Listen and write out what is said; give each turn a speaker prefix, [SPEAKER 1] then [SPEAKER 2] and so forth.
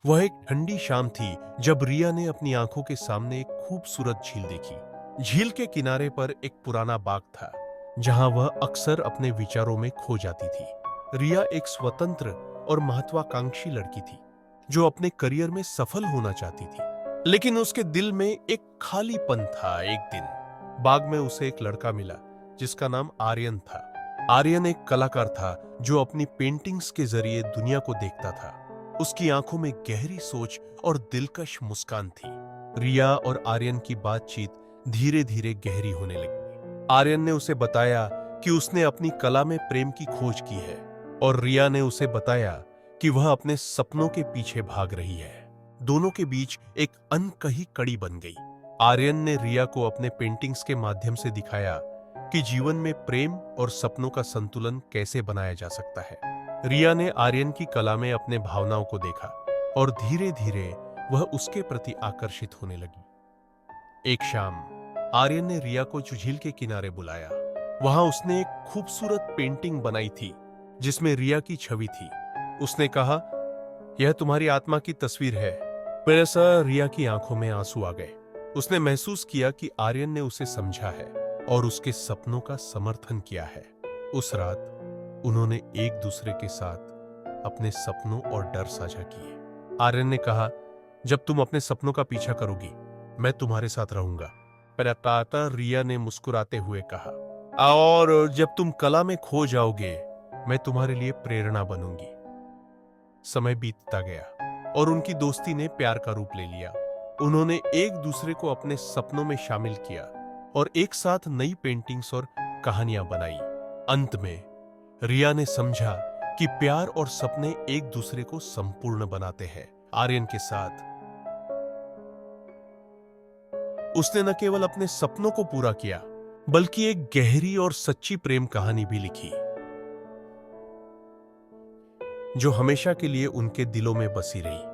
[SPEAKER 1] वह एक ठंडी शाम थी जब रिया ने अपनी आंखों के सामने एक खूबसूरत झील देखी। झील के किनारे पर एक पुराना बाग था जहां वह अक्सर अपने विचारों में खो जाती थी। रिया एक स्वतंत्र और महत्वाकांक्षी लड़की थी जो अपने करियर में सफल होना चाहती थी, लेकिन उसके दिल में एक खालीपन था। एक दिन बाग में उसे एक लड़का मिला जिसका नाम आर्यन था। आर्यन एक कलाकार था जो अपनी पेंटिंग्स के जरिए दुनिया को देखता था। उसकी आंखों में गहरी सोच और दिलकश मुस्कान थी। रिया और आर्यन की बातचीत धीरे धीरे गहरी होने लगी। आर्यन ने उसे बताया कि उसने अपनी कला में प्रेम की खोज की है और रिया ने उसे बताया कि वह अपने सपनों के पीछे भाग रही है। दोनों के बीच एक अनकही कड़ी बन गई। आर्यन ने रिया को अपने पेंटिंग्स के माध्यम से दिखाया कि जीवन में प्रेम और सपनों का संतुलन कैसे बनाया जा सकता है। रिया ने आर्यन की कला में अपने भावनाओं को देखा और धीरे धीरे वह उसके प्रति आकर्षित होने लगी। एक शाम आर्यन ने रिया को झील के किनारे बुलाया। वहां उसने एक खूबसूरत पेंटिंग बनाई थी जिसमें रिया की छवि थी। उसने कहा, यह तुम्हारी आत्मा की तस्वीर है। पैसा रिया की आंखों में आंसू आ गए। उसने महसूस किया कि आर्यन ने उसे समझा है और उसके सपनों का समर्थन किया है। उस रात उन्होंने एक दूसरे के साथ अपने सपनों और डर साझा किए। आर्यन ने कहा, जब तुम अपने सपनों का पीछा करोगी मैं तुम्हारे साथ रहूंगा। पर रिया ने मुस्कुराते हुए कहा, और जब तुम कला में खो जाओगे मैं तुम्हारे लिए प्रेरणा बनूंगी। समय बीतता गया और उनकी दोस्ती ने प्यार का रूप ले लिया। उन्होंने एक दूसरे को अपने सपनों में शामिल किया और एक साथ नई पेंटिंग्स और कहानियां बनाई। अंत में रिया ने समझा कि प्यार और सपने एक दूसरे को संपूर्ण बनाते हैं। आर्यन के साथ उसने न केवल अपने सपनों को पूरा किया बल्कि एक गहरी और सच्ची प्रेम कहानी भी लिखी जो हमेशा के लिए उनके दिलों में बसी रही।